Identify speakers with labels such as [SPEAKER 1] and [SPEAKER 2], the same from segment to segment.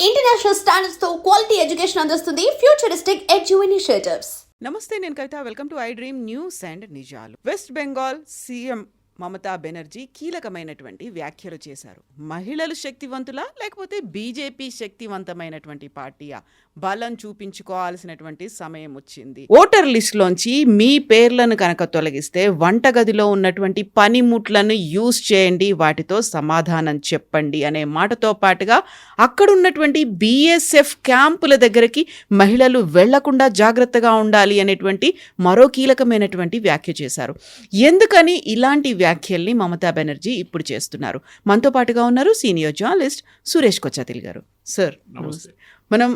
[SPEAKER 1] International standards తో quality education అందిస్తుంది futuristic edu initiatives.
[SPEAKER 2] నమస్తే, నేను Kavitha. Welcome to I dream news and నిజాలు. వెస్ట్ బెంగాల్ సీఎం మమతా బెనర్జీ కీలకమైనటువంటి వ్యాఖ్యలు చేశారు. మహిళలు శక్తివంతులా లేకపోతే బీజేపీ శక్తివంతమైనటువంటి పార్టీయా? బలం చూపించుకోవాల్సినటువంటి సమయం వచ్చింది. ఓటర్ లిస్టులోంచి మీ పేర్లను కనుక తొలగిస్తే వంటగదిలో ఉన్నటువంటి పనిముట్లను యూజ్ చేయండి, వాటితో సమాధానం చెప్పండి అనే మాటతో పాటుగా అక్కడున్నటువంటి బీఎస్ఎఫ్ క్యాంపుల దగ్గరికి మహిళలు వెళ్లకుండా జాగ్రత్తగా ఉండాలి అనేటువంటి మరో కీలకమైనటువంటి వ్యాఖ్య చేశారు. ఎందుకని ఇలాంటి వ్యాఖ్యల్ని మమతా బెనర్జీ ఇప్పుడు చేస్తున్నారు? మనతో పాటుగా ఉన్నారు సీనియర్ జర్నలిస్ట్ సురేష్ కొచ్చాతిల్ గారు. సార్ నమస్తే. మనం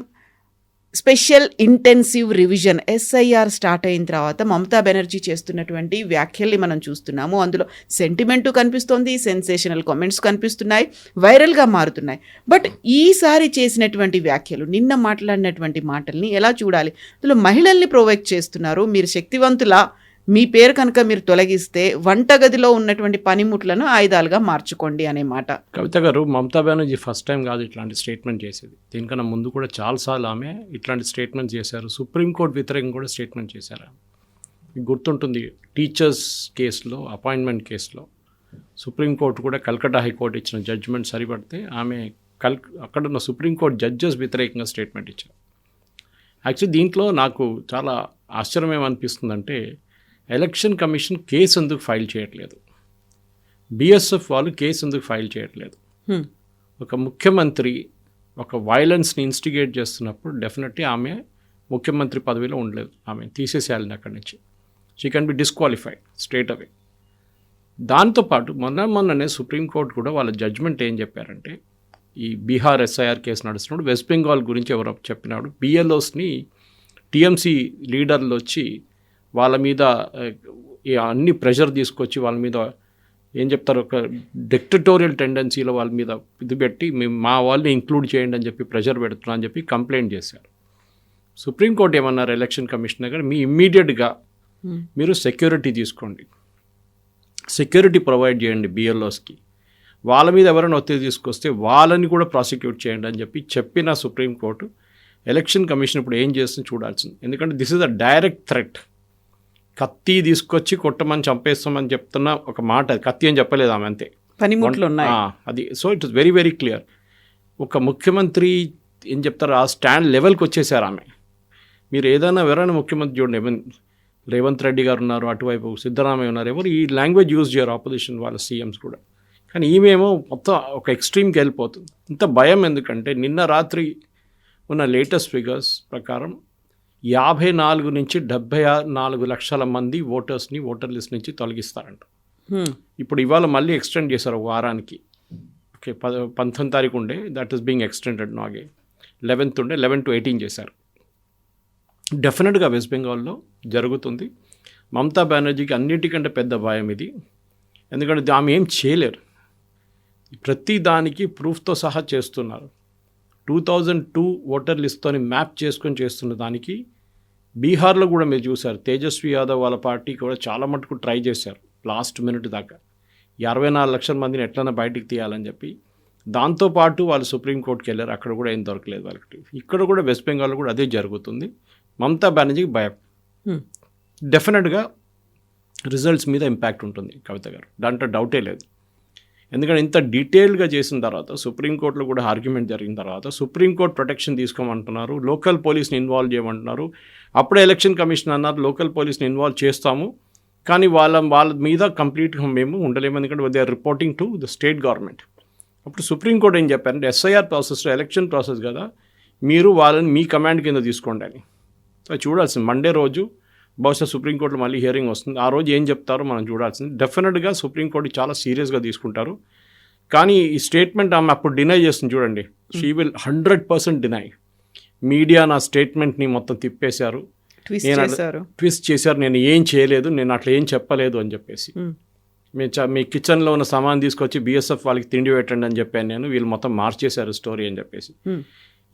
[SPEAKER 2] special intensive revision SIR start అయిన తర్వాత మమతా బెనర్జీ చేస్తున్నటువంటి వ్యాఖ్యల్ని మనం చూస్తున్నాము. అందులో సెంటిమెంటు కనిపిస్తోంది, సెన్సేషనల్ కామెంట్స్ కనిపిస్తున్నాయి, వైరల్గా మారుతున్నాయి. బట్ ఈసారి చేసినటువంటి వ్యాఖ్యలు, నిన్న మాట్లాడినటువంటి మాటల్ని ఎలా చూడాలి? అందులో మహిళల్ని ప్రొవోక్ చేస్తున్నారు. మీరు శక్తివంతులా, మీ పేరు కనుక మీరు తొలగిస్తే వంటగదిలో ఉన్నటువంటి పనిముట్లను ఆయుధాలుగా మార్చుకోండి అనే మాట.
[SPEAKER 3] కవిత గారు, మమతా బెనర్జీ ఫస్ట్ టైం కాదు ఇట్లాంటి స్టేట్మెంట్ చేసేది. దీనికన్నా ముందు కూడా చాలాసార్లు ఆమె ఇట్లాంటి స్టేట్మెంట్ చేశారు. సుప్రీంకోర్టు వ్యతిరేకంగా కూడా స్టేట్మెంట్ చేశారు. మీకు గుర్తుంటుంది, టీచర్స్ కేసులో, అపాయింట్మెంట్ కేసులో సుప్రీంకోర్టు కూడా కల్కట్టా హైకోర్టు ఇచ్చిన జడ్జిమెంట్ సరిపడితే ఆమె అక్కడున్న సుప్రీంకోర్టు జడ్జెస్ వ్యతిరేకంగా స్టేట్మెంట్ ఇచ్చారు. యాక్చువల్లీ దీంట్లో నాకు చాలా ఆశ్చర్యం ఏమనిపిస్తుందంటే, ఎలక్షన్ కమిషన్ కేసు ఎందుకు ఫైల్ చేయట్లేదు, బిఎస్ఎఫ్ వాళ్ళు కేసు ఎందుకు ఫైల్ చేయట్లేదు? ఒక ముఖ్యమంత్రి ఒక వైలెన్స్ని ఇన్స్టిగేట్ చేస్తున్నప్పుడు డెఫినెట్లీ ఆమె ముఖ్యమంత్రి పదవిలో ఉండలేదు. ఆమె తీసేసేయాలని అక్కడి నుంచి. She can be disqualified straight away. దాంతోపాటు మొన్ననే సుప్రీంకోర్టు కూడా వాళ్ళ జడ్జ్మెంట్ ఏం చెప్పారంటే, ఈ బీహార్ ఎస్ఐఆర్ కేసు నడుస్తున్నప్పుడు వెస్ట్ బెంగాల్ గురించి ఎవరో చెప్పినాడు, బిఎల్ఓస్ని టీఎంసీ లీడర్లు వచ్చి వాళ్ళ మీద అన్ని ప్రెషర్ తీసుకొచ్చి వాళ్ళ మీద ఏం చెప్తారు, ఒక డిక్టటోరియల్ టెండెన్సీలో వాళ్ళ మీద ఇది పెట్టి మేము మా వాళ్ళని ఇంక్లూడ్ చేయండి అని చెప్పి ప్రెషర్ పెడుతున్నా అని చెప్పి కంప్లైంట్ చేశారు. సుప్రీంకోర్టు ఏమన్నారు, ఎలక్షన్ కమిషనర్ గారు, మీ ఇమ్మీడియట్గా మీరు సెక్యూరిటీ తీసుకోండి, సెక్యూరిటీ ప్రొవైడ్ చేయండి బిఎల్ఓస్కి, వాళ్ళ మీద ఎవరైనా ఒత్తిడి తీసుకొస్తే వాళ్ళని కూడా ప్రాసిక్యూట్ చేయండి అని చెప్పిన సుప్రీంకోర్టు ఎలక్షన్ కమిషన్ ఇప్పుడు ఏం చేస్తుంది చూడాల్సింది. ఎందుకంటే this is a direct threat. కత్తి తీసుకొచ్చి కొట్టమని చంపేస్తామని చెప్తున్న ఒక మాట, అది కత్తి అని చెప్పలేదు ఆమె, అంతే
[SPEAKER 2] పనిముట్లు ఉన్నాయి
[SPEAKER 3] అది. So it is very very clear. ఒక ముఖ్యమంత్రి ఏం చెప్తారు, ఆ స్టాండ్ లెవెల్కి వచ్చేసారు ఆమె. మీరు ఏదైనా ఎవరైనా ముఖ్యమంత్రి చూడండి, రేవంత్ రెడ్డి గారు ఉన్నారు, అటువైపు సిద్ధరామయ్య ఉన్నారు, ఎవరు ఈ లాంగ్వేజ్ యూజ్ చేయరు ఆపోజిషన్ వాళ్ళ సీఎంస్ కూడా. కానీ ఈమెమో మొత్తం ఒక ఎక్స్ట్రీమ్కి వెళ్ళిపోతుంది. ఇంత భయం ఎందుకంటే, నిన్న రాత్రి ఉన్న లేటెస్ట్ ఫిగర్స్ ప్రకారం 54 నుంచి 74 లక్షల మంది ఓటర్స్ని ఓటర్ లిస్ట్ నుంచి తొలగిస్తారంట. ఇప్పుడు ఇవాళ మళ్ళీ ఎక్స్టెండ్ చేశారు ఒక వారానికి. ఓకే, 19 తారీఖు ఉండే, దట్ ఈస్ బీయింగ్ ఎక్స్టెండెడ్. నాగే 11th ఉండే, 11 to 18 చేశారు. డెఫినెట్గా వెస్ట్ బెంగాల్లో జరుగుతుంది. మమతా బెనర్జీకి అన్నిటికంటే పెద్ద భయం ఇది. ఎందుకంటే ఆమె ఏం చేయలేరు, ప్రతి దానికి ప్రూఫ్తో సహా చేస్తున్నారు. 2002 ఓటర్ లిస్ట్తోని మ్యాప్ చేసుకొని చేస్తున్న దానికి బీహార్లో కూడా మీరు చూశారు, తేజస్వి యాదవ్ వాళ్ళ పార్టీ కూడా చాలా మటుకు ట్రై చేశారు లాస్ట్ మినిట్ దాకా, 64 లక్షల మందిని ఎట్లన్నా బయటికి తీయాలని చెప్పి. దాంతోపాటు వాళ్ళు సుప్రీంకోర్టుకి వెళ్ళారు, అక్కడ కూడా ఏం దొరకలేదు వాళ్ళకి. ఇక్కడ కూడా వెస్ట్ బెంగాల్లో కూడా అదే జరుగుతుంది. మమతా బెనర్జీకి భయం. డెఫినెట్గా రిజల్ట్స్ మీద ఇంపాక్ట్ ఉంటుంది కవిత గారు, దాంట్లో డౌటే లేదు. ఎందుకంటే ఇంత డీటెయిల్గా చేసిన తర్వాత, సుప్రీంకోర్టులో కూడా ఆర్గ్యుమెంట్ జరిగిన తర్వాత సుప్రీంకోర్టు ప్రొటెక్షన్ తీసుకోమంటున్నారు, లోకల్ పోలీస్ని ఇన్వాల్వ్ చేయమంటున్నారు. అప్పుడే ఎలక్షన్ కమిషన్ అన్నారు లోకల్ పోలీస్ని ఇన్వాల్వ్ చేస్తాము, కానీ వాళ్ళ మీద కంప్లీట్గా మేము ఉండలేము, ఎందుకంటే they are reporting to the state government. అప్పుడు సుప్రీంకోర్టు ఏం చెప్పారంటే, ఎస్ఐఆర్ ప్రాసెస్లో ఎలక్షన్ ప్రాసెస్ కదా, మీరు వాళ్ళని మీ కమాండ్ కింద తీసుకోండి అని. సో చూడాల్సింది మండే రోజు బహుశా సుప్రీంకోర్టులో మళ్ళీ హియరింగ్ వస్తుంది, ఆ రోజు ఏం చెప్తారో మనం చూడాల్సింది. డెఫినెట్గా సుప్రీంకోర్టు చాలా సీరియస్గా తీసుకుంటారు. కానీ ఈ స్టేట్మెంట్ ఆమె అప్పుడు డినై చేస్తుంది చూడండి, షీ విల్ 100% డినై. మీడియా నా స్టేట్మెంట్ని మొత్తం తిప్పేశారు, ట్విస్ట్ చేశారు, నేను ఏం చేయలేదు, నేను అట్లా ఏం చెప్పలేదు అని చెప్పేసి. మీ కిచెన్లో ఉన్న సామాన్ తీసుకొచ్చి బిఎస్ఎఫ్ వాళ్ళకి తిండి పెట్టండి అని చెప్పాను నేను, వీళ్ళు మొత్తం మార్చేశారు స్టోరీ అని చెప్పేసి.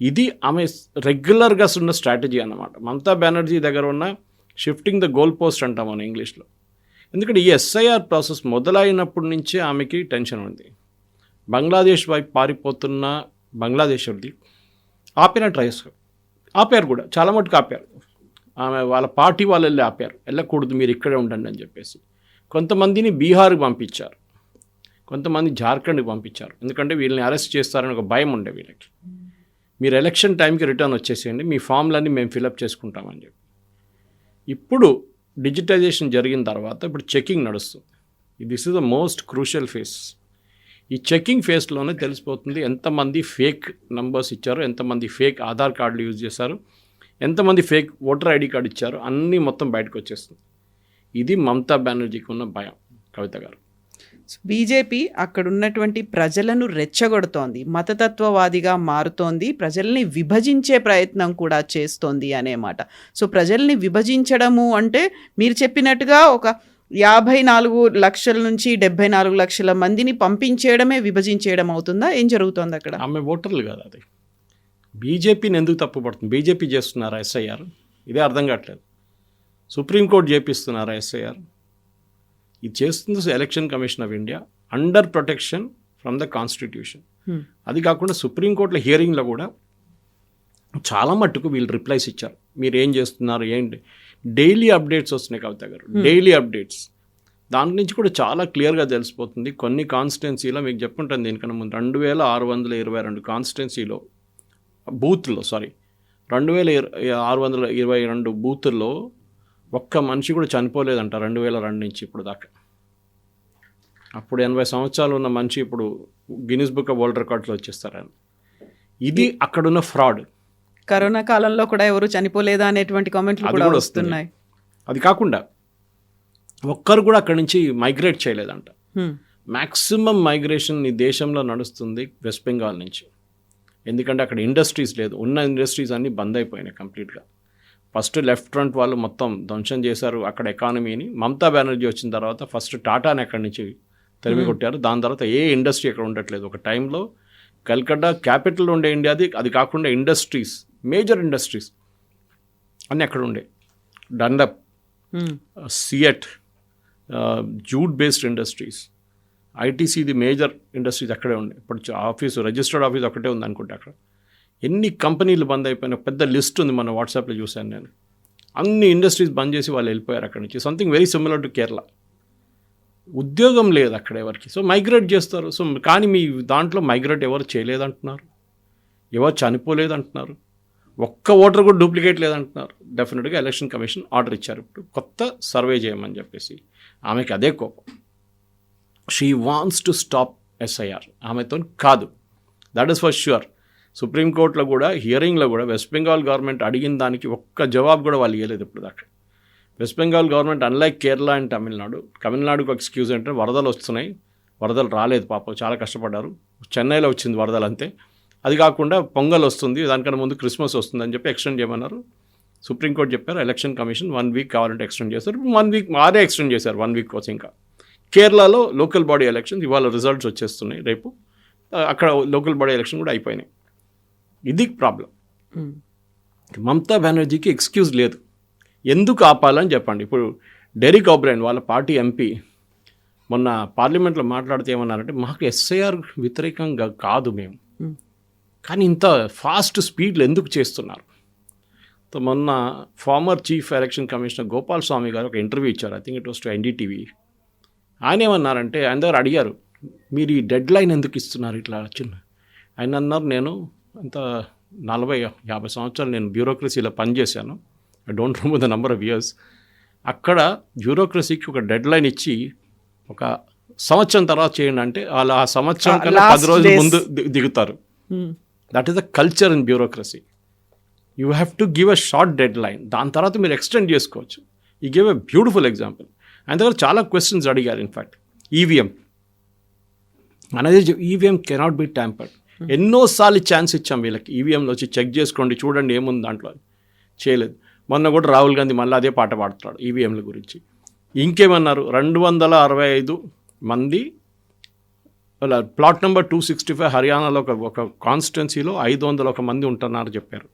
[SPEAKER 3] ఇది ఆమె రెగ్యులర్గా ఉన్న స్ట్రాటజీ అన్నమాట. మమతా బెనర్జీ దగ్గర ఉన్న షిఫ్టింగ్ ద గోల్ పోస్ట్ అంటాం మన ఇంగ్లీష్లో. ఎందుకంటే ఈ ఎస్ఐఆర్ ప్రాసెస్ మొదలైనప్పటి నుంచే ఆమెకి టెన్షన్ ఉంది. బంగ్లాదేశ్ వైపు పారిపోతున్న బంగ్లాదేశ్ వాళ్ళది ఆపిన ట్రైస్ ఆపారు కూడా, చాలా మటుకు ఆపారు. ఆమె వాళ్ళ పార్టీ వాళ్ళు వెళ్ళి ఆపారు, వెళ్ళకూడదు మీరు ఇక్కడే ఉండండి అని చెప్పేసి. కొంతమందిని బీహార్కి పంపించారు, కొంతమంది జార్ఖండ్కి పంపించారు. ఎందుకంటే వీళ్ళని అరెస్ట్ చేస్తారని ఒక భయం ఉండే వీళ్ళకి. మీరు ఎలక్షన్ టైంకి రిటర్న్ వచ్చేసేయండి, మీ ఫామ్లన్నీ మేము ఫిలప్ చేసుకుంటామని చెప్పి. ఇప్పుడు డిజిటైజేషన్ జరిగిన తర్వాత ఇప్పుడు చెకింగ్ నడుస్తుంది. This is the most crucial face. ఈ చెకింగ్ ఫేస్లోనే తెలిసిపోతుంది ఎంతమంది ఫేక్ నంబర్స్ ఇచ్చారు, ఎంతమంది ఫేక్ ఆధార్ కార్డులు యూజ్ చేశారు, ఎంతమంది ఫేక్ ఓటర్ ఐడి కార్డు ఇచ్చారు, అన్నీ మొత్తం బయటకు వచ్చేస్తుంది. ఇది మమతా బెనర్జీకి ఉన్న భయం. కవిత గారు,
[SPEAKER 2] బీజేపీ అక్కడ ఉన్నటువంటి ప్రజలను రెచ్చగొడుతోంది, మతతత్వవాదిగా మారుతోంది, ప్రజల్ని విభజించే ప్రయత్నం కూడా చేస్తోంది అనే మాట. సో ప్రజల్ని విభజించడము అంటే మీరు చెప్పినట్టుగా ఒక 54 లక్షల నుంచి 74 లక్షల మందిని పంపించేయడమే విభజించేయడం అవుతుందా? ఏం జరుగుతోంది అక్కడ?
[SPEAKER 3] ఆమె ఓటర్లు కాదు, అది బీజేపీని ఎందుకు తప్పుపడుతుంది? బీజేపీ చేస్తున్నారా ఎస్ఐఆర్? ఇదే అర్థం కావట్లేదు. సుప్రీంకోర్టు చేపిస్తున్నారా ఎస్ఐఆర్? ఇది చేస్తుంది election commission of India under protection from the constitution. అది కాకుండా సుప్రీంకోర్టులో హియరింగ్లో కూడా చాలా మట్టుకు వీళ్ళు రిప్లైస్ ఇచ్చారు. మీరు ఏం చేస్తున్నారు ఏంటి, డైలీ అప్డేట్స్ వస్తున్నాయి కవిత గారు, డైలీ అప్డేట్స్. దాని నుంచి కూడా చాలా క్లియర్గా తెలిసిపోతుంది. కొన్ని కాన్స్టిట్యున్సీలో మీకు చెప్పుంటాను దీనికన్నా ముందు 2622 కాన్స్టిట్యున్సీలో బూత్లో 2622 బూతుల్లో ఒక్క మనిషి కూడా చనిపోలేదంట 2002 నుంచి ఇప్పుడు దాకా. అప్పుడు 80 సంవత్సరాలు ఉన్న మనిషి ఇప్పుడు గిన్నిస్ బుక్ ఆఫ్ వరల్డ్ రికార్డ్స్లో వచ్చేస్తారని. ఇది అక్కడున్న ఫ్రాడ్.
[SPEAKER 2] కరోనా కాలంలో కూడా ఎవరు చనిపోలేదా అనేటువంటి కామెంట్లు కూడా వస్తున్నాయి.
[SPEAKER 3] అది కాకుండా ఒక్కరు కూడా అక్కడి నుంచి మైగ్రేట్ చేయలేదంట. మ్యాక్సిమం మైగ్రేషన్ ఈ దేశంలో నడుస్తుంది వెస్ట్ బెంగాల్ నుంచి. ఎందుకంటే అక్కడ ఇండస్ట్రీస్ లేదు, ఉన్న ఇండస్ట్రీస్ అన్నీ బంద్ అయిపోయినాయి కంప్లీట్గా. ఫస్ట్ లెఫ్ట్ ఫ్రంట్ వాళ్ళు మొత్తం ధ్వంసం చేశారు అక్కడ ఎకానమీని. మమతా బెనర్జీ వచ్చిన తర్వాత ఫస్ట్ టాటాని అక్కడి నుంచి తరిమి కొట్టారు. దాని తర్వాత ఏ ఇండస్ట్రీ అక్కడ ఉండట్లేదు. ఒక టైంలో కల్కట్టా క్యాపిటల్ ఉండే ఇండియాది, అది కాకుండా ఇండస్ట్రీస్, మేజర్ ఇండస్ట్రీస్ అన్నీ అక్కడ ఉండే. Dunlop, Ceat, jute based industries, ఐటీసీది మేజర్ ఇండస్ట్రీస్ అక్కడే ఉండే. ఇప్పుడు ఆఫీసు, రిజిస్టర్డ్ ఆఫీస్ ఒకటే ఉంది అనుకుంటే అక్కడ. ఎన్ని కంపెనీలు బంద్ అయిపోయినా పెద్ద లిస్ట్ ఉంది, మన వాట్సాప్లో చూశాను నేను. అన్ని ఇండస్ట్రీస్ బంద్ చేసి వాళ్ళు వెళ్ళిపోయారు అక్కడి నుంచి. Something very similar to Kerala. ఉద్యోగం లేదు అక్కడ ఎవరికి, సో మైగ్రేట్ చేస్తారు. సో కానీ మీ దాంట్లో మైగ్రేట్ ఎవరు చేయలేదంటున్నారు, ఎవరు చనిపోలేదంటున్నారు, ఒక్క ఓటర్ కూడా డూప్లికేట్ లేదంటున్నారు. డెఫినెట్గా ఎలక్షన్ కమిషన్ ఆర్డర్ ఇచ్చారు ఇప్పుడు కొత్త సర్వే చేయమని చెప్పేసి. ఆమెకి అదే కోపం. She wants to stop SIR. ఆమెతో కాదు, దట్ ఈస్ ఫర్ ష్యూర్. సుప్రీంకోర్టులో కూడా హియరింగ్లో కూడా వెస్ట్ బెంగాల్ గవర్నమెంట్ అడిగిన దానికి ఒక్క జవాబు కూడా వాళ్ళు ఇవ్వలేదు ఇప్పుడు దాకా. West Bengal government unlike Kerala and తమిళనాడుకు ఎక్స్క్యూజ్ అంటే వరదలు వస్తున్నాయి, వరదలు రాలేదు పాపం, చాలా కష్టపడ్డారు. చెన్నైలో వచ్చింది వరదలు అంతే. అది కాకుండా పొంగల్ వస్తుంది, దానికన్నా ముందు క్రిస్మస్ వస్తుంది అని చెప్పి ఎక్స్టెండ్ చేయమన్నారు. సుప్రీంకోర్టు చెప్పారు ఎలక్షన్ కమిషన్ 1 వీక్ కావాలంటే ఎక్స్టెండ్ చేస్తారు. 1 వీక్ మారే ఎక్స్టెండ్ చేశారు 1 వీక్ కోసం. ఇంకా కేరళలో లోకల్ బాడీ ఎలక్షన్స్ ఇవాళ రిజల్ట్స్ వచ్చేస్తున్నాయి రేపు. అక్కడ లోకల్ బాడీ ఎలక్షన్ కూడా అయిపోయినాయి. ఇది ప్రాబ్లం. మమతా బెనర్జీకి ఎక్స్క్యూజ్ లేదు. ఎందుకు ఆపాలని చెప్పండి. ఇప్పుడు డెరిక్ ఓబ్రైన్ వాళ్ళ పార్టీ ఎంపీ మొన్న పార్లమెంట్లో మాట్లాడితే ఏమన్నారంటే, మాకు ఎస్ఐఆర్ వ్యతిరేకంగా కాదు మేము, కానీ ఇంత ఫాస్ట్ స్పీడ్లో ఎందుకు చేస్తున్నారు. మొన్న former chief election commissioner Gopal Swamy గారు ఒక ఇంటర్వ్యూ ఇచ్చారు. I think it was to NDTV. ఆయన ఏమన్నారంటే, ఆయన దగ్గర అడిగారు మీరు ఈ డెడ్ లైన్ ఎందుకు ఇస్తున్నారు ఇట్లా చిన్న. ఆయన అన్నారు, నేను అంత 40-50 సంవత్సరాలు నేను బ్యూరోక్రసీలో పనిచేశాను. I don't remember the number of years. అక్కడ బ్యూరోక్రసీకి ఒక డెడ్ లైన్ ఇచ్చి ఒక సంవత్సరం తర్వాత చేయండి అంటే వాళ్ళు ఆ సంవత్సరం కన్నా 10 రోజుల ముందు దిగుతారు. That is the culture in bureaucracy. You have to give a short dead line, దాని తర్వాత మీరు ఎక్స్టెండ్ చేసుకోవచ్చు. ఈ గివ్ ఎ బ్యూటిఫుల్ ఎగ్జాంపుల్. ఆయన దగ్గర చాలా క్వశ్చన్స్ అడిగారు. ఇన్ఫ్యాక్ట్ ఈవీఎం అనేది, ఈవీఎం కెనాట్ బి ట్యాంపర్డ్. ఎన్నోసార్లు ఛాన్స్ ఇచ్చాం వీళ్ళకి, ఈవీఎంలో వచ్చి చెక్ చేసుకోండి చూడండి ఏముంది దాంట్లో. చేయలేదు. మొన్న కూడా రాహుల్ గాంధీ మళ్ళీ అదే పాట పాడుతున్నాడు ఈవీఎంల గురించి. ఇంకేమన్నారు, 265 మంది ప్లాట్ నెంబర్ 265 హర్యానాలో ఒక కాన్స్టిట్యున్సీలో 501 మంది ఉంటున్నారు చెప్పారు.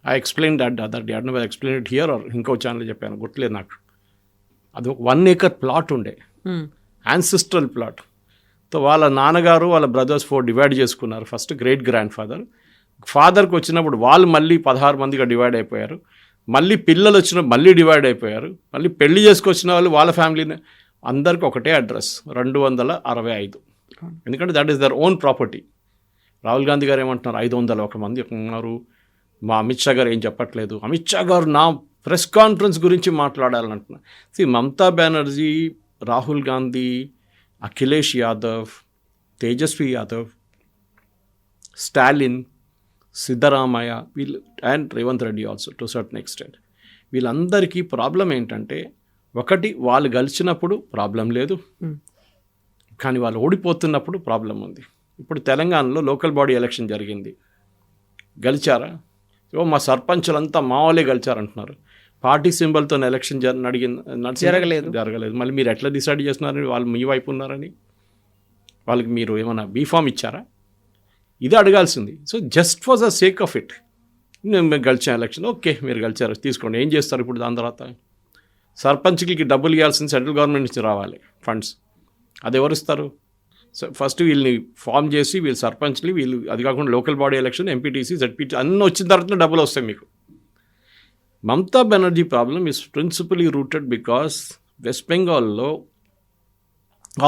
[SPEAKER 3] I explain that other day. I explain it here or ఇంకో ఛానల్ చెప్పాను, గుర్తులేదు నాకు. అది ఒక 1 acre ప్లాట్ ఉండే, యాన్సిస్ట్రల్ ప్లాట్. సో వాళ్ళ నాన్నగారు వాళ్ళ బ్రదర్స్ 4 డివైడ్ చేసుకున్నారు. ఫస్ట్ గ్రేట్ గ్రాండ్ ఫాదర్, ఫాదర్కి వచ్చినప్పుడు వాళ్ళు మళ్ళీ 16 మందిగా డివైడ్ అయిపోయారు. మళ్ళీ పిల్లలు వచ్చినప్పుడు మళ్ళీ డివైడ్ అయిపోయారు. మళ్ళీ పెళ్లి చేసుకొచ్చిన వాళ్ళు వాళ్ళ ఫ్యామిలీని అందరికి ఒకటే అడ్రస్ 265. ఎందుకంటే that is their own property. Rahul Gandhi గారు ఏమంటున్నారు, 501 మంది ఉన్నారు, మా అమిత్ షా గారు ఏం చెప్పట్లేదు. అమిత్ షా గారు నా ప్రెస్ కాన్ఫరెన్స్ గురించి మాట్లాడాలంటున్నారు. మమతా బెనర్జీ, రాహుల్ గాంధీ, అఖిలేష్ యాదవ్, తేజస్వి యాదవ్, స్టాలిన్, సిద్ధరామయ్య వీళ్ళు and Revanth Reddy also to certain extent, వీళ్ళందరికీ ప్రాబ్లం ఏంటంటే, ఒకటి వాళ్ళు గెలిచినప్పుడు ప్రాబ్లం లేదు, కానీ వాళ్ళు ఓడిపోతున్నప్పుడు ప్రాబ్లం ఉంది. ఇప్పుడు తెలంగాణలో లోకల్ బాడీ ఎలక్షన్ జరిగింది, గెలిచారా? మా సర్పంచులంతా మా వాళ్ళే గెలిచారంటున్నారు. పార్టీ సింబల్తో ఎలక్షన్ జరగలేదు. మళ్ళీ మీరు ఎట్లా డిసైడ్ చేస్తున్నారని, వాళ్ళు మీ వైపు ఉన్నారని వాళ్ళకి మీరు ఏమైనా బీఫామ్ ఇచ్చారా? ఇది అడగాల్సింది. So just for the sake of it, మేము గెలిచాం ఎలక్షన్, ఓకే మీరు గెలిచారు తీసుకోండి, ఏం చేస్తారు ఇప్పుడు? దాని తర్వాత సర్పంచ్కి డబ్బులు ఇవ్వాల్సింది సెంట్రల్ గవర్నమెంట్ నుంచి రావాలి ఫండ్స్, అది ఎవరు ఇస్తారు? సో ఫస్ట్ వీళ్ళని ఫామ్ చేసి వీళ్ళు సర్పంచ్లు, వీళ్ళు అది కాకుండా local body election, MPTC, ZPT అన్నీ వచ్చిన తర్వాత డబ్బులు వస్తాయి మీకు. Mamata Banerjee problem is principally rooted because west బెంగాల్లో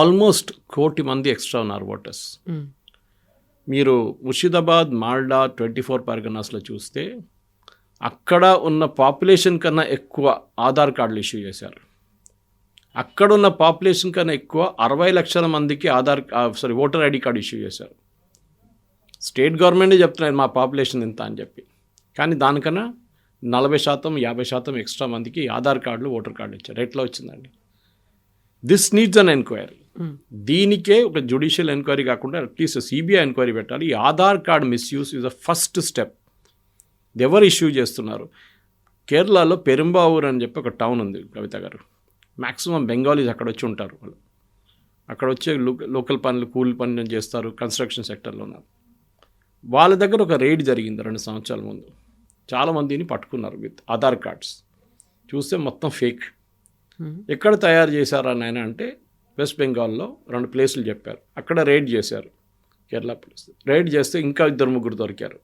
[SPEAKER 3] ఆల్మోస్ట్ 1 కోటి మంది ఎక్స్ట్రా ఉన్నారు ఓటర్స్. మీరు ముర్షిదాబాద్, మాల్డా, 24 పర్గనాస్లో చూస్తే అక్కడ ఉన్న పాపులేషన్ కన్నా ఎక్కువ ఆధార్ కార్డులు ఇష్యూ చేశారు. అక్కడ ఉన్న పాపులేషన్ కన్నా ఎక్కువ 60 లక్షల మందికి ఓటర్ ఐడి కార్డు ఇష్యూ చేశారు. స్టేట్ గవర్నమెంటే చెప్తున్నారు మా పాపులేషన్ ఇంత అని చెప్పి, కానీ దానికన్నా 40%, 50% ఎక్స్ట్రా మందికి ఆధార్ కార్డులు, ఓటర్ కార్డులు ఇచ్చారు. ఎట్లా వచ్చిందండి? This needs an enquiry. దీనికే ఒక జ్యుడిషియల్ ఎంక్వైరీ కాకుండా అట్లీస్ట్ సిబిఐ ఎంక్వైరీ పెట్టాలి. ఈ Aadhaar card misuse is the first step. ఎవరు ఇష్యూ చేస్తున్నారు? కేరళలో పెరుంబావూర్ అని చెప్పి ఒక టౌన్ ఉంది కవిత గారు. మ్యాక్సిమం బెంగాలీస్ అక్కడ వచ్చి ఉంటారు. వాళ్ళు అక్కడ వచ్చే లోకల్ పనులు, కూలి పనులు చేస్తారు, కన్స్ట్రక్షన్ సెక్టర్లో ఉన్నారు. వాళ్ళ దగ్గర ఒక రేడ్ జరిగింది 2 సంవత్సరాల ముందు. చాలామందిని పట్టుకున్నారు విత్ ఆధార్ కార్డ్స్. చూస్తే మొత్తం ఫేక్. ఎక్కడ తయారు చేశారని ఆయన అంటే వెస్ట్ బెంగాల్లో 2 ప్లేసులు చెప్పారు. అక్కడ రేడ్ చేశారు కేరళ పోలీస్. రేడ్ చేస్తే ఇంకా 2-3 దొరికారు.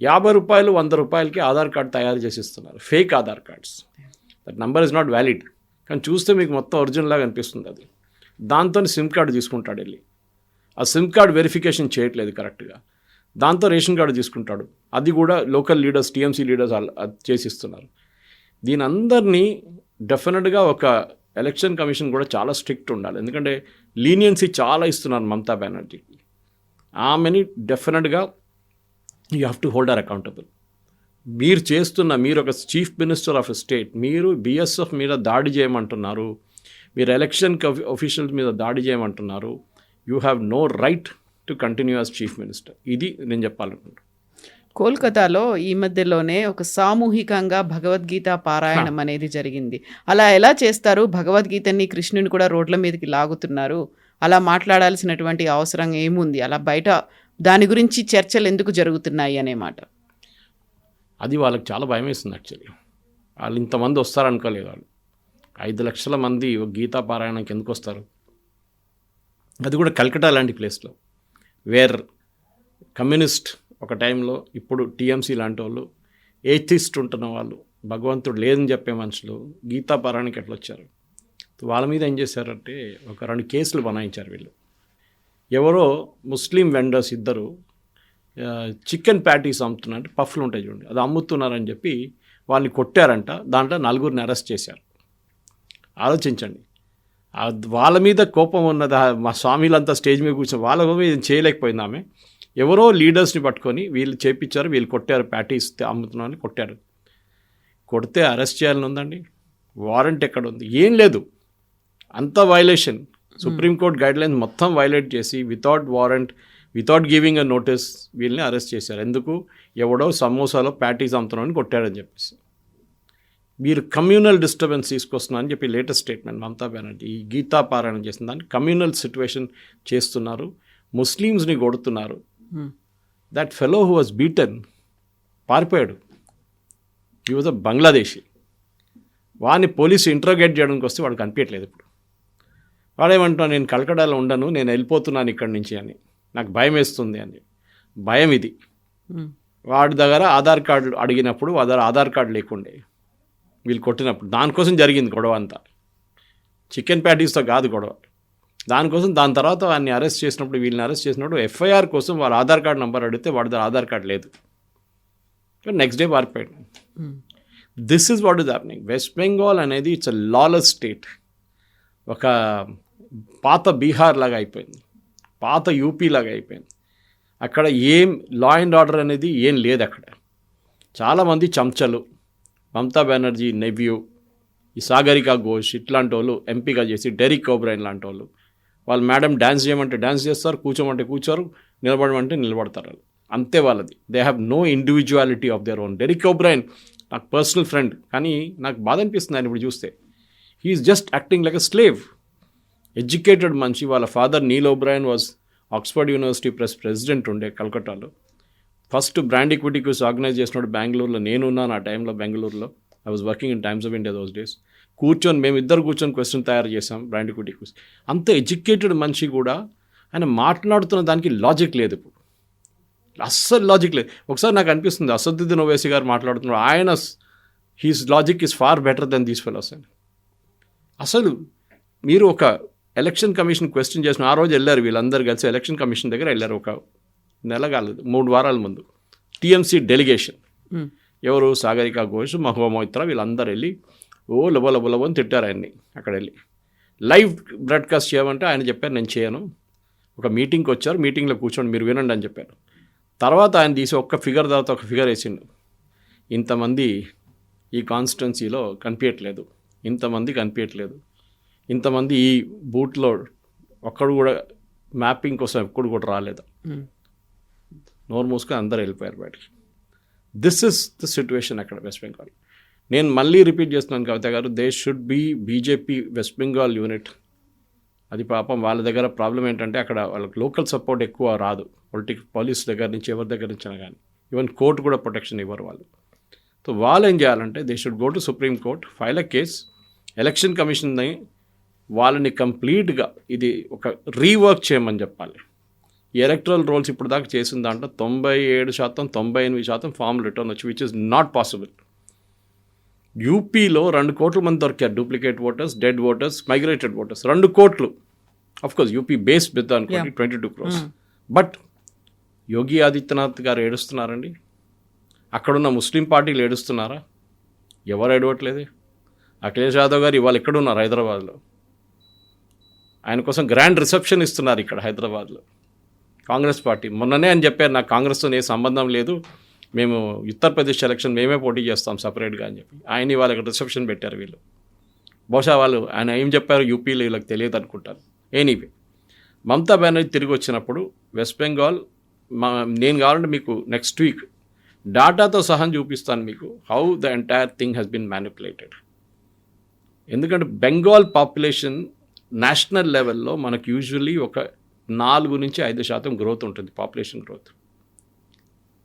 [SPEAKER 3] 50 రూపాయలు, 100 రూపాయలకి ఆధార్ కార్డ్ తయారు చేసి ఇస్తున్నారు, fake Aadhaar cards. That number is not valid, కానీ చూస్తే మీకు మొత్తం ఒరిజినల్ లాగా అనిపిస్తుంది అది. దాంతో సిమ్ కార్డు తీసుకుంటాడు వెళ్ళి. ఆ సిమ్ కార్డు వెరిఫికేషన్ చేయట్లేదు కరెక్ట్గా. దాంతో రేషన్ కార్డు తీసుకుంటాడు, అది కూడా లోకల్ లీడర్స్, టీఎంసీ లీడర్స్ చేసిస్తున్నారు. దీని అందరినీ డెఫినెట్గా ఒక ఎలక్షన్ కమిషన్ కూడా చాలా స్ట్రిక్ట్ ఉండాలి. ఎందుకంటే లీనియన్సీ చాలా ఇస్తున్నారు మమతా బెనర్జీకి. ఆమెని డెఫినెట్గా you have to hold or accountable. మీరు ఒక చీఫ్ మినిస్టర్ ఆఫ్ స్టేట్, మీరు బిఎస్ఎఫ్ మీద దాడి చేయమంటున్నారు, మీరు ఎలక్షన్ ఆఫీషియల్స్ మీద దాడి చేయమంటున్నారు. You have no right to continue as chief minister. ఇది నేను చెప్పాలనుకుంటున్నాను.
[SPEAKER 2] కోల్కతాలో ఈ మధ్యలోనే ఒక సామూహికంగా భగవద్గీత పారాయణం అనేది జరిగింది. అలా ఎలా చేస్తారు? భగవద్గీతని, కృష్ణుని కూడా రోడ్ల మీదకి లాగుతున్నారు. అలా మాట్లాడాల్సినటువంటి అవసరం ఏముంది? అలా బయట దాని గురించి చర్చలు ఎందుకు జరుగుతున్నాయి అనే మాట.
[SPEAKER 3] అది వాళ్ళకి చాలా భయం వేస్తుంది యాక్చువల్లీ. వాళ్ళు ఇంతమంది వస్తారనుకోలేదు. వాళ్ళు 5 లక్షల మంది గీతా పారాయణకి ఎందుకు వస్తారు? అది కూడా కల్కటా లాంటి ప్లేస్లో, వేర్ కమ్యూనిస్ట్ ఒక టైంలో, ఇప్పుడు టీఎంసీ లాంటి వాళ్ళు, ఏథిస్ట్ ఉంటున్న వాళ్ళు, భగవంతుడు లేదని చెప్పే మనుషులు గీతా పారాయణకి ఎట్లా వచ్చారు? వాళ్ళ మీద ఏం చేశారంటే ఒక 2 కేసులు బనాయించారు వీళ్ళు. ఎవరో ముస్లిం వెండర్స్ ఇద్దరు చికెన్ ప్యాటీస్ అమ్ముతున్నారు, అంటే పఫ్లు ఉంటాయి చూడండి, అది అమ్ముతున్నారని చెప్పి వాళ్ళని కొట్టారంట. దాంట్లో 4గురిని అరెస్ట్ చేశారు. ఆలోచించండి, వాళ్ళ మీద కోపం ఉన్నది. మా స్వామిలంతా స్టేజ్ మీద కూర్చొని వాళ్ళ మీద చేయలేకపోయింది ఆమె. ఎవరో లీడర్స్ని పట్టుకొని వీళ్ళు చేపించారు, వీళ్ళు కొట్టారు, ప్యాటీస్ అమ్ముతున్నారని కొట్టారు. కొడితే అరెస్ట్ చేయాలని ఉందండి? వారెంట్ ఎక్కడ ఉంది? ఏం లేదు. అంత వైలేషన్. సుప్రీంకోర్టు గైడ్లైన్స్ మొత్తం వైలేట్ చేసి without warrant, without giving a notice వీళ్ళని అరెస్ట్ చేశారు. ఎందుకు? ఎవడో సమోసాలో ప్యాటీస్ అమ్ముతున్నారని కొట్టారని చెప్పేసి. మీరు కమ్యూనల్ డిస్టర్బెన్స్ తీసుకొస్తున్నారని చెప్పి లేటెస్ట్ స్టేట్మెంట్ మమతా బెనర్జీ. ఈ గీతా పారాయణం చేసిన దాన్ని కమ్యూనల్ సిచ్యువేషన్ చేస్తున్నారు, ముస్లిమ్స్ని కొడుతున్నారు. That fellow who was beaten పారిపోయాడు. He was a Bangladeshi. వాడిని పోలీసు ఇంట్రోగేట్ చేయడానికి వస్తే వాడు కనిపించట్లేదు. ఇప్పుడు వాడేమంటున్నాను, నేను కలకటాలో ఉండను, నేను వెళ్ళిపోతున్నాను ఇక్కడి నుంచి అని, నాకు భయం వేస్తుంది అని. భయం ఇది. వాడి దగ్గర ఆధార్ కార్డు అడిగినప్పుడు వాడి దగ్గర ఆధార్ కార్డు లేకుండే వీళ్ళు కొట్టినప్పుడు. దానికోసం జరిగింది గొడవ అంతా. చికెన్ ప్యాటీస్తో కాదు గొడవ. దానికోసం దాని తర్వాత వాడిని అరెస్ట్ చేసినప్పుడు, వీళ్ళని అరెస్ట్ చేసినప్పుడు ఎఫ్ఐఆర్ కోసం వాళ్ళ ఆధార్ కార్డు నెంబర్ అడిగితే వాడి దగ్గర ఆధార్ కార్డు లేదు. నెక్స్ట్ డే పారిపోయాడు. This is what is happening. West Bengal అనేది ఇట్స్ అ లాలెస్ స్టేట్. ఒక పాత బీహార్ లాగా అయిపోయింది, పాత యూపీ లాగా అయిపోయింది. అక్కడ ఏం లా అండ్ ఆర్డర్ అనేది ఏం లేదు. అక్కడ చాలామంది చంచలు, మమతా బెనర్జీ నెవ్యూ, ఈ సాగరికా ఘోష్ ఇట్లాంటి వాళ్ళు ఎంపీగా చేసి, డెరిక్ ఓబ్రైన్ లాంటి వాళ్ళు మేడం డ్యాన్స్ చేయమంటే డ్యాన్స్ చేస్తారు, కూర్చోమంటే కూర్చోరు, నిలబడమంటే నిలబడతారు. అంతే వాళ్ళది. They have no individuality of their own. Derek O'Brien నాకు పర్సనల్ ఫ్రెండ్, కానీ నాకు బాధ అనిపిస్తుంది ఆయన ఇప్పుడు చూస్తే. He's just acting like a slave. Educated మనిషి. వాళ్ళ father Neil O'Brien was Oxford university president ఉండే కలకట్టాలో. First brand equity quiz organise చేసినప్పుడు బెంగళూరులో నేనున్నాను. ఆ టైంలో బెంగళూరులో I was working in Times of India those days. మేమిద్దరు కూర్చొని క్వశ్చన్ తయారు చేసాం బ్రాండ్ ఈక్విటీ క్విజ్. అంత ఎడ్యుకేటెడ్ మనిషి కూడా ఆయన మాట్లాడుతున్న దానికి లాజిక్ లేదు. ఇప్పుడు అస్సలు లాజిక్ లేదు. ఒకసారి నాకు అనిపిస్తుంది అసదుద్దీన్ ఓవైసీ గారు మాట్లాడుతున్నారు, ఆయన his logic is far better than these fellows అని. అసలు మీరు ఒక ఎలక్షన్ కమిషన్ క్వశ్చన్ చేసిన ఆ రోజు వెళ్ళారు వీళ్ళందరూ కలిసి ఎలక్షన్ కమిషన్ దగ్గర వెళ్ళారు. ఒక నెల కాలేదు, 3 వారాల ముందు టీఎంసీ డెలిగేషన్. ఎవరు? సాగరికా ఘోష్, మహువా మొయిత్రా, వీళ్ళందరూ వెళ్ళి లబో అని తిట్టారు ఆయన్ని. అక్కడ వెళ్ళి లైవ్ బ్రాడ్కాస్ట్ చేయమంటే ఆయన చెప్పారు నేను చేయను. ఒక మీటింగ్కి వచ్చారు, మీటింగ్లో కూర్చోండి మీరు వినండి అని చెప్పారు. తర్వాత ఆయన తీసి ఒక్క ఫిగర్ తర్వాత ఒక ఫిగర్ వేసిండు. ఇంతమంది ఈ కాన్స్టిట్యున్సీలో కనిపించట్లేదు, ఇంతమంది కనిపించట్లేదు, ఇంతమంది ఈ బూట్లో ఒక్కడు కూడా మ్యాపింగ్ కోసం ఎప్పుడు కూడా రాలేదు. నోరు మూసుకొని అందరూ వెళ్ళిపోయారు బయటికి. దిస్ ఇస్ ద సిచ్యువేషన్ అక్కడ వెస్ట్ బెంగాల్. నేను మళ్ళీ రిపీట్ చేస్తున్నాను కవిత గారు, they should be BJP West Bengal unit. అది పాపం వాళ్ళ దగ్గర ప్రాబ్లం ఏంటంటే అక్కడ వాళ్ళకి లోకల్ సపోర్ట్ ఎక్కువ రాదు. పోలీస్ దగ్గర నుంచి ఎవరి దగ్గర నుంచి అయినా కానీ, ఈవెన్ కోర్టు కూడా ప్రొటెక్షన్ ఇవ్వరు వాళ్ళు. సో వాళ్ళు ఏం చేయాలంటే they should go to Supreme Court, file a case. Election కమిషన్ని వాళ్ళని కంప్లీట్గా ఇది ఒక రీవర్క్ చేయమని చెప్పాలి. ఈ ఎలక్ట్రల్ రోల్స్ ఇప్పుడు దాకా చేసిన దాంట్లో 97%, 98% ఫామ్ రిటర్న్ వచ్చి, విచ్ ఇస్ నాట్ పాసిబుల్. యూపీలో 2 కోట్ల మంది దొరికారు, duplicate voters, dead voters, migrated voters. 2 కోట్లు. అఫ్కోర్స్ యూపీ బేస్ పెద్ద అనుకోండి, 22 crores. బట్ యోగి ఆదిత్యనాథ్ గారు ఏడుస్తున్నారండి. అక్కడున్న ముస్లిం పార్టీలు ఏడుస్తున్నారా? ఎవరు ఏడవట్లేదే. అఖిలేష్ యాదవ్ గారు ఇవాళ ఎక్కడున్నారు? హైదరాబాద్లో. ఆయన కోసం గ్రాండ్ రిసెప్షన్ ఇస్తున్నారు ఇక్కడ హైదరాబాద్లో. కాంగ్రెస్ పార్టీ మొన్ననే అని చెప్పారు, నాకు కాంగ్రెస్తో ఏ సంబంధం లేదు, మేము ఉత్తరప్రదేశ్ ఎలక్షన్ మేమే పోటీ చేస్తాం సపరేట్గా అని చెప్పి ఆయన వాళ్ళకి రిసెప్షన్ పెట్టారు వీళ్ళు. బహుశా వాళ్ళు ఆయన ఏం చెప్పారు యూపీలో వీళ్ళకి తెలియదు అనుకుంటారు. ఎనీవే, మమతా బెనర్జీ తిరిగి వచ్చినప్పుడు వెస్ట్ బెంగాల్ నేను కావాలంటే మీకు నెక్స్ట్ వీక్ డాటాతో సహా చూపిస్తాను మీకు how the entire thing has been manipulated. ఎందుకంటే బెంగాల్ పాపులేషన్ నేషనల్ లెవెల్లో మనకు యూజువల్లీ ఒక 4-5% గ్రోత్ ఉంటుంది, పాపులేషన్ గ్రోత్.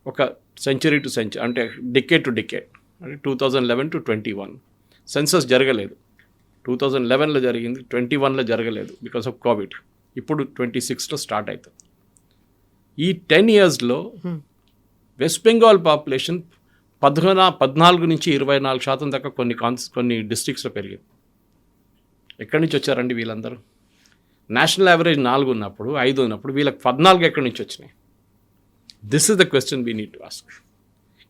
[SPEAKER 3] ఒక సెంచరీ టు సెంచరీ అంటే డికేడ్ టు డికేడ్. అంటే 2011 to 21 సెన్సస్ జరగలేదు. 2011లో జరిగింది, 21లో జరగలేదు బికాస్ ఆఫ్ కోవిడ్. ఇప్పుడు 26లో స్టార్ట్ అవుతుంది. ఈ 10 yearsలో వెస్ట్ బెంగాల్ పాపులేషన్ 14 నుంచి 24% దాకా కొన్ని డిస్ట్రిక్ట్స్లో పెరిగింది. ఎక్కడి నుంచి వచ్చారండి వీళ్ళందరూ? నేషనల్ యావరేజ్ 4 ఉన్నప్పుడు, 5 ఉన్నప్పుడు వీళ్ళకి 14 ఎక్కడి నుంచి వచ్చినాయి? This is the question we need to ask.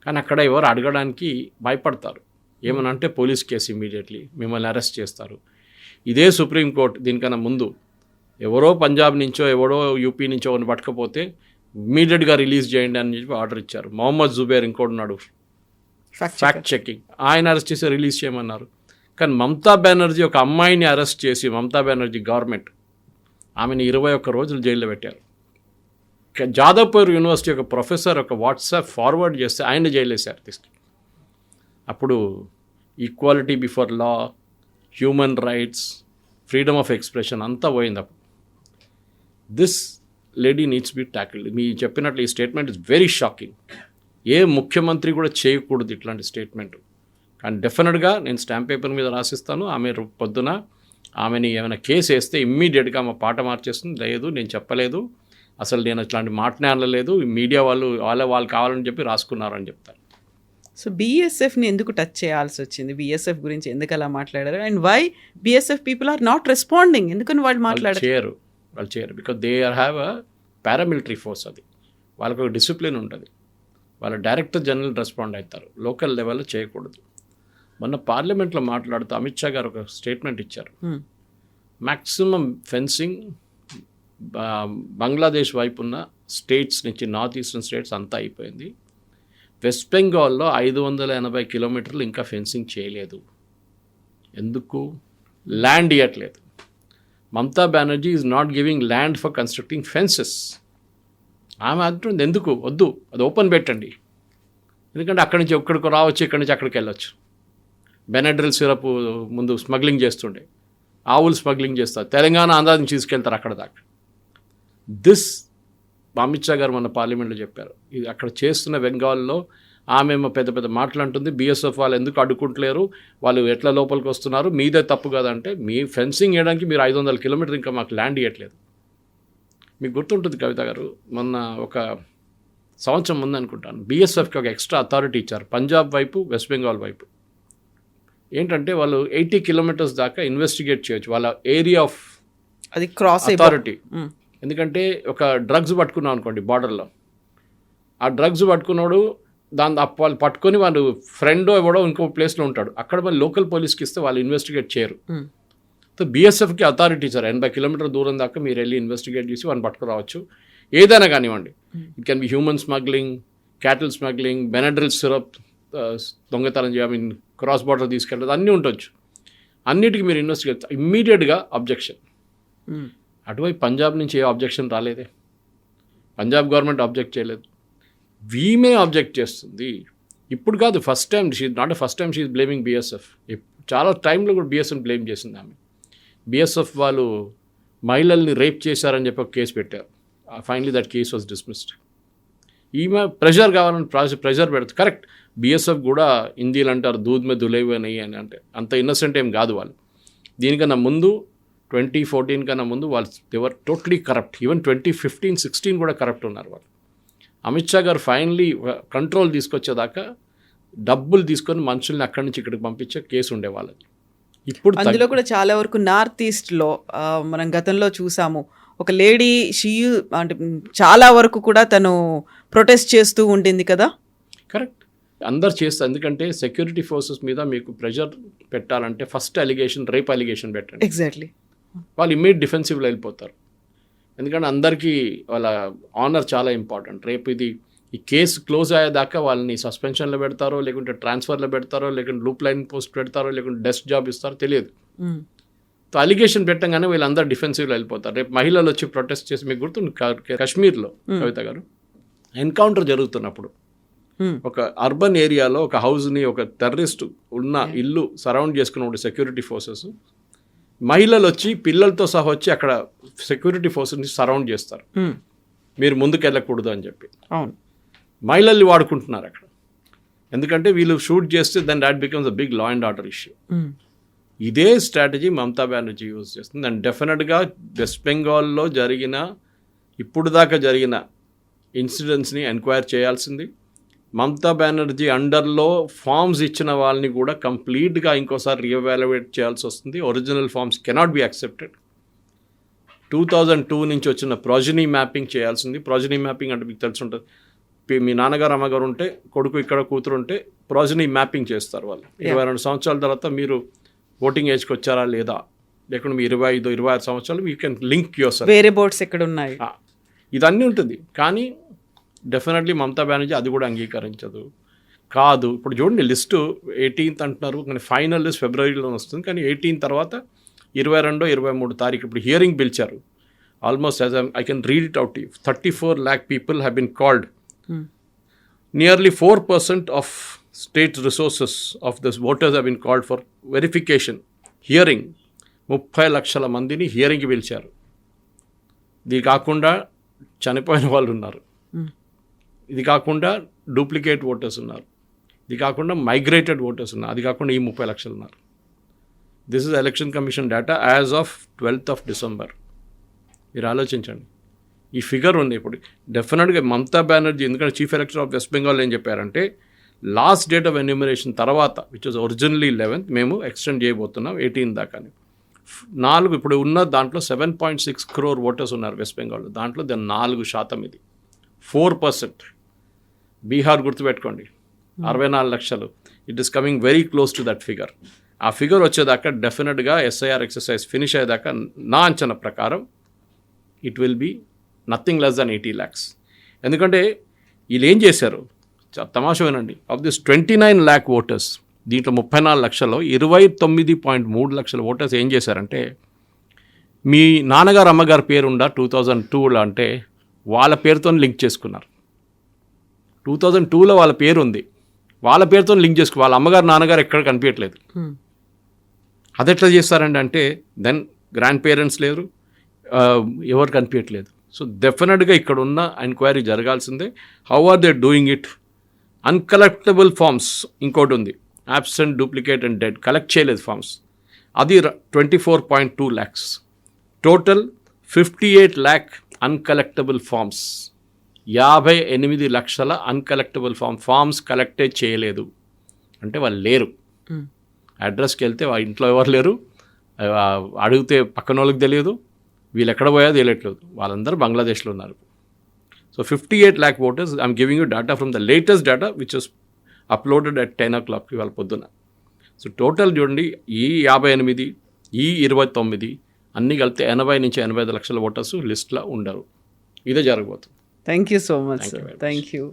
[SPEAKER 3] కానీ అక్కడ ఎవరు అడగడానికి భయపడతారు. ఏమనంటే పోలీస్ కేసు ఇమీడియట్లీ మిమ్మల్ని అరెస్ట్ చేస్తారు. ఇదే సుప్రీంకోర్టు దీనికన్నా ముందు ఎవరో పంజాబ్ నుంచో ఎవరో యూపీ నుంచో అని పట్టకపోతే ఇమీడియట్గా రిలీజ్ చేయండి అని చెప్పి ఆర్డర్ ఇచ్చారు. మొహమ్మద్ జుబేర్ ఇంకోటి ఉన్నాడు ఫ్యాక్ట్ చెకింగ్, ఆయన అరెస్ట్ చేసి రిలీజ్ చేయమన్నారు. కానీ మమతా బెనర్జీ ఒక అమ్మాయిని అరెస్ట్ చేసి మమతా బెనర్జీ గవర్నమెంట్ ఆమెను 21 రోజులు జైల్లో పెట్టారు. జాదవ్పూర్ యూనివర్సిటీ ఒక ప్రొఫెసర్ ఒక వాట్సాప్ ఫార్వర్డ్ చేస్తే ఆయన జైలు వేశారు తీసుకు. అప్పుడు equality before law, human rights, freedom of expression అంతా పోయింది. అప్పుడు this lady needs be tackled. మీ చెప్పినట్లు ఈ స్టేట్మెంట్ ఇస్ వెరీ షాకింగ్. ఏ ముఖ్యమంత్రి కూడా చేయకూడదు ఇట్లాంటి స్టేట్మెంట్. కానీ డెఫినెట్గా నేను స్టాంప్ పేపర్ మీద రాసిస్తాను. ఆమె పొద్దున ఆమెని ఏమైనా కేసు వేస్తే ఇమ్మీడియట్గా ఆమె పాట మార్చేస్తుంది. లేదు నేను చెప్పలేదు, అసలు నేను అట్లాంటి మాటనే అనలేదు, మీడియా వాళ్ళు కావాలని చెప్పి రాసుకున్నారని చెప్తారు.
[SPEAKER 2] సో బీఎస్ఎఫ్ని ఎందుకు టచ్ చేయాల్సి వచ్చింది? బీఎస్ఎఫ్ గురించి ఎందుకు అలా మాట్లాడారు? And why BSF people are not responding? ఎందుకని వాళ్ళు మాట్లాడారు?
[SPEAKER 3] వాళ్ళు చేయరు because they have a paramilitary force. అది వాళ్ళకు ఒక డిసిప్లిన్ ఉంటుంది. వాళ్ళ డైరెక్టర్ జనరల్ రెస్పాండ్ అవుతారు, లోకల్ లెవెల్లో చేయకూడదు. మొన్న పార్లమెంట్లో మాట్లాడుతూ అమిత్ షా గారు ఒక స్టేట్మెంట్ ఇచ్చారు. మ్యాక్సిమం ఫెన్సింగ్ బంగ్లాదేశ్ వైపు ఉన్న స్టేట్స్ నుంచి, నార్త్ ఈస్టర్న్ స్టేట్స్ అంతా అయిపోయింది. వెస్ట్ బెంగాల్లో 580 కిలోమీటర్లు ఇంకా ఫెన్సింగ్ చేయలేదు. ఎందుకు? ల్యాండ్ ఇవ్వట్లేదు. Mamata Banerjee is not giving land for constructing fences. ఆమె అంటుంది ఎందుకు వద్దు, అది ఓపెన్ పెట్టండి. ఎందుకంటే అక్కడి నుంచి ఎక్కడికి రావచ్చు, ఇక్కడి నుంచి అక్కడికి వెళ్ళొచ్చు. బెనడ్రిల్ సిరప్ ముందు స్మగ్లింగ్ చేస్తుండే, ఆవులు స్మగ్లింగ్ చేస్తారు, తెలంగాణ ఆంధ్ర నుంచి తీసుకెళ్తారు అక్కడ దాకా. దిస్ అమిత్ షా గారు మన పార్లమెంట్లో చెప్పారు. ఇది అక్కడ చేస్తున్న బెంగాల్లో ఆమె పెద్ద పెద్ద మాటలు అంటుంది. బీఎస్ఎఫ్ వాళ్ళు ఎందుకు అడ్డుకుంటలేరు, వాళ్ళు ఎట్లా లోపలికి వస్తున్నారు, మీదే తప్పు కదంటే, మీ ఫెన్సింగ్ వేయడానికి మీరు 500 కిలోమీటర్ ఇంకా మాకు ల్యాండ్ ఇవ్వట్లేదు. మీకు గుర్తుంటుంది కవిత గారు, మొన్న ఒక సంవత్సరం ముందు అనుకుంటాను, బీఎస్ఎఫ్కి ఒక ఎక్స్ట్రా అథారిటీ ఇచ్చారు పంజాబ్ వైపు, వెస్ట్ బెంగాల్ వైపు. ఏంటంటే వాళ్ళు 80 కిలోమీటర్స్ దాకా ఇన్వెస్టిగేట్ చేయొచ్చు, వాళ్ళ ఏరియా ఆఫ్
[SPEAKER 2] అది క్రాస్
[SPEAKER 3] అథారిటీ. ఎందుకంటే ఒక డ్రగ్స్ పట్టుకున్నాం అనుకోండి బార్డర్లో, ఆ డ్రగ్స్ పట్టుకున్నాడు, వాళ్ళు పట్టుకొని వాళ్ళు ఫ్రెండ్ ఎవడో ఇంకో ప్లేస్లో ఉంటాడు, అక్కడ వాళ్ళు లోకల్ పోలీస్కి ఇస్తే వాళ్ళు ఇన్వెస్టిగేట్ చేయరు. సో బీఎస్ఎఫ్కి అథారిటీ ఇచ్చారు, 80 కిలోమీటర్ దూరం దాకా మీరు వెళ్ళి ఇన్వెస్టిగేట్ చేసి వాళ్ళని పట్టుకురావచ్చు. ఏదైనా కానివ్వండి, it can be human smuggling, cattle smuggling, Benadryl syrup దొంగతనం క్రాస్ బార్డర్ తీసుకెళ్ళదు, అన్నీ ఉండొచ్చు. అన్నిటికీ మీరు ఇన్వెస్టిగేట్, ఇమ్మీడియట్గా అబ్జెక్షన్. అటువైపు పంజాబ్ నుంచి ఏ అబ్జెక్షన్ రాలేదే, పంజాబ్ గవర్నమెంట్ అబ్జెక్ట్ చేయలేదు, వీమే అబ్జెక్ట్ చేస్తుంది. ఇప్పుడు కాదు, first time, first time she's blaming BSF. చాలా టైంలో కూడా బీఎస్ఎఫ్ బ్లేమ్ చేసింది ఆమె. బీఎస్ఎఫ్ వాళ్ళు మహిళల్ని రేప్ చేశారని చెప్పి ఒక కేసు పెట్టారు. Finally that case was dismissed. ఈమె ప్రెషర్ కావాలని ప్రెషర్ పెడుతుంది. కరెక్ట్, బీఎస్ఎఫ్ కూడా హిందీలు అంటారు దూద్ మే దులేవే నెయ్యి అని, అంటే అంత ఇన్నసెంట్ ఏం కాదు వాళ్ళు. దీనికన్నా ముందు 2014 కన్నా ముందు వాళ్ళు దేవర్ టోటలీ కరప్ట్. ఈవెన్ 2015-16 కూడా కరప్ట్ ఉన్నారు వాళ్ళు. అమిత్ షా గారు ఫైనలీ కంట్రోల్ తీసుకొచ్చేదాకా డబ్బులు తీసుకొని మనుషుల్ని అక్కడి నుంచి ఇక్కడికి పంపించే కేసు ఉండే వాళ్ళకి. ఇప్పుడు
[SPEAKER 2] అందులో కూడా చాలా వరకు నార్త్ ఈస్ట్లో మనం గతంలో చూసాము, ఒక లేడీ అంటే చాలా వరకు కూడా తను ప్రొటెస్ట్ చేస్తూ ఉండింది కదా.
[SPEAKER 3] కరెక్ట్, అందరు చేస్తారు. ఎందుకంటే సెక్యూరిటీ ఫోర్సెస్ మీద మీకు ప్రెషర్ పెట్టాలంటే ఫస్ట్ అలిగేషన్, రేప్ అలిగేషన్ పెట్టండి.
[SPEAKER 2] ఎగ్జాక్ట్లీ,
[SPEAKER 3] వాళ్ళు ఇమ్మీడియట్ డిఫెన్సివ్లో వెళ్ళిపోతారు. ఎందుకంటే అందరికీ వాళ్ళ ఆనర్ చాలా ఇంపార్టెంట్. రేపు ఈ కేసు క్లోజ్ అయ్యేదాకా వాళ్ళని సస్పెన్షన్లో పెడతారో, లేకుంటే ట్రాన్స్ఫర్లో పెడతారో, లేకుంటే లూప్ లైన్ పోస్ట్ పెడతారో, లేకుంటే డెస్క్ జాబ్ ఇస్తారో తెలియదు. సో అలిగేషన్ పెట్టగానే వీళ్ళందరూ డిఫెన్సివ్లో వెళ్ళిపోతారు. రేపు మహిళలు వచ్చి ప్రొటెస్ట్ చేసి, మీకు గుర్తుంది కాశ్మీర్లో కవిత గారు, ఎన్కౌంటర్ జరుగుతున్నప్పుడు ఒక అర్బన్ ఏరియాలో ఒక హౌస్ని ఒక టెర్రరిస్ట్ ఉన్న ఇల్లు సరౌండ్ చేసుకున్నప్పుడు సెక్యూరిటీ ఫోర్సెస్, మహిళలు వచ్చి పిల్లలతో సహా వచ్చి అక్కడ సెక్యూరిటీ ఫోర్సెస్ని సరౌండ్ చేస్తారు, మీరు ముందుకు వెళ్ళకూడదు అని చెప్పి.
[SPEAKER 2] అవును,
[SPEAKER 3] మహిళల్ని వాడుకుంటున్నారు అక్కడ. ఎందుకంటే వీళ్ళు షూట్ చేస్తే then that becomes a big law and order issue. ఇదే స్ట్రాటజీ మమతా బెనర్జీ యూజ్ చేస్తుంది. అండ్ డెఫినెట్గా వెస్ట్ బెంగాల్లో ఇప్పుడు దాకా జరిగిన ఇన్సిడెంట్స్ని ఎంక్వైరీ చేయాల్సింది. మమతా బెనర్జీ అండర్లో ఫామ్స్ ఇచ్చిన వాళ్ళని కూడా కంప్లీట్గా ఇంకోసారి రీఎవాల్యుయేట్ చేయాల్సి వస్తుంది. Original forms cannot be accepted. 2002 నుంచి వచ్చిన ప్రాజనీ మ్యాపింగ్ చేయాల్సింది. ప్రాజనీ మ్యాపింగ్ అంటే మీకు తెలిసి ఉంటుంది, మీ నాన్నగారు అమ్మగారు ఉంటే, కొడుకు ఇక్కడ కూతురు ఉంటే ప్రాజనీ మ్యాపింగ్ చేస్తారు వాళ్ళు. 22 సంవత్సరాల తర్వాత మీరు ఓటింగ్ ఏజ్కి వచ్చారా లేదా, లేకుంటే మీ 25-26 సంవత్సరాలు you can link your self.
[SPEAKER 2] వేరే బోర్డ్స్ ఎక్కడ ఉన్నాయి,
[SPEAKER 3] ఇదన్నీ ఉంటుంది. కానీ డెఫినెట్లీ మమతా బెనర్జీ అది కూడా అంగీకరించదు. కాదు, ఇప్పుడు చూడండి లిస్టు 18th అంటున్నారు, కానీ ఫైనల్ లిస్ట్ ఫిబ్రవరిలో వస్తుంది. కానీ 18 తర్వాత 22-23 తారీఖు ఇప్పుడు హియరింగ్ పిలిచారు. Almost as I can read it out, 34 lakh people have been called. Nearly 4% of state resources of this voters have been called for verification. Hearing 30 లక్షల మందిని హియరింగ్కి పిలిచారు. ఇది కాకుండా చనిపోయిన వాళ్ళు ఉన్నారు, ఇది కాకుండా డూప్లికేట్ ఓటర్స్ ఉన్నారు, ఇది కాకుండా మైగ్రేటెడ్ ఓటర్స్ ఉన్నారు, అది కాకుండా ఈ 30 లక్షలు ఉన్నారు. This is election commission data as of 12th of December. మీరు ఆలోచించండి, ఈ ఫిగర్ ఉంది. ఇప్పుడు డెఫినెట్గా మమతా బెనర్జీ, ఎందుకంటే చీఫ్ ఎలక్టర్ ఆఫ్ వెస్ట్ బెంగాల్ ఏం చెప్పారంటే లాస్ట్ డేట్ ఆఫ్ ఎన్యూమరేషన్ తర్వాత విచ్ వాజ్ ఒరిజినల్లీ 11th మేము ఎక్స్టెండ్ చేయబోతున్నాం 18 దాకాని. 4 ఇప్పుడు ఉన్న దాంట్లో 7.6 crore ఓటర్స్ ఉన్నారు వెస్ట్ బెంగాల్లో. దాంట్లో 4% ఇది 4%. బీహార్ గుర్తుపెట్టుకోండి 64 లక్షలు. It is coming very close to that figure. ఆ ఫిగర్ వచ్చేదాకా డెఫినెట్గా ఎస్ఐఆర్ ఎక్సర్సైజ్ ఫినిష్ అయ్యేదాకా నా అంచనా ప్రకారం it will be nothing less than 80 lakhs. ఎందుకంటే వీళ్ళు ఏం చేశారు తమాషా వినండి. ఆఫ్ దిస్ 29 lakh ఓటర్స్, దీంట్లో 34 లక్షల్లో 29.3 లక్షల ఓటర్స్ ఏం చేశారంటే మీ నాన్నగారు అమ్మగారి పేరు ఉందా 2002లో అంటే వాళ్ళ పేరుతో లింక్ చేసుకున్నారు. 2002లో వాళ్ళ పేరు ఉంది, వాళ్ళ పేరుతో లింక్ చేసుకు, వాళ్ళ అమ్మగారు నాన్నగారు ఎక్కడ కనిపించట్లేదు. అది ఎట్లా చేస్తారండి అంటే దెన్ గ్రాండ్ పేరెంట్స్ లేరు, ఎవరు కనిపించట్లేదు. సో డెఫినెట్గా ఇక్కడ ఉన్న ఎంక్వైరీ జరగాల్సిందే. How are they doing it? Uncollectable forms ఇంకోటి ఉంది, absent, duplicate and dead, collect చేయలేదు ఫార్మ్స్, అది 24.2 lakhs. Total 58 lakh uncollectable forms. 58 లక్షల అన్కలెక్టబుల్ ఫార్మ్స్ కలెక్టే చేయలేదు అంటే వాళ్ళు లేరు. అడ్రస్కి వెళ్తే వాళ్ళ ఇంట్లో ఎవరు లేరు, అడిగితే పక్కన వాళ్ళకి తెలియదు, వీళ్ళు ఎక్కడ పోయా తెలియట్లేదు, వాళ్ళందరూ బంగ్లాదేశ్లో ఉన్నారు. So 58 lakh voters, I'm giving you data from the latest data which was uploaded at 10 o'clock ఇవాళ పొద్దున. సో టోటల్ చూడండి, ఈ 58, ఈ 29 అన్నీ కలిపితే 80 నుంచి 85 లక్షల ఓటర్స్ లిస్ట్లో ఉండరు. ఇదే జరగబోతుంది.
[SPEAKER 2] Thank you so much
[SPEAKER 3] Thank you
[SPEAKER 2] sir.
[SPEAKER 3] very much.
[SPEAKER 2] Thank you.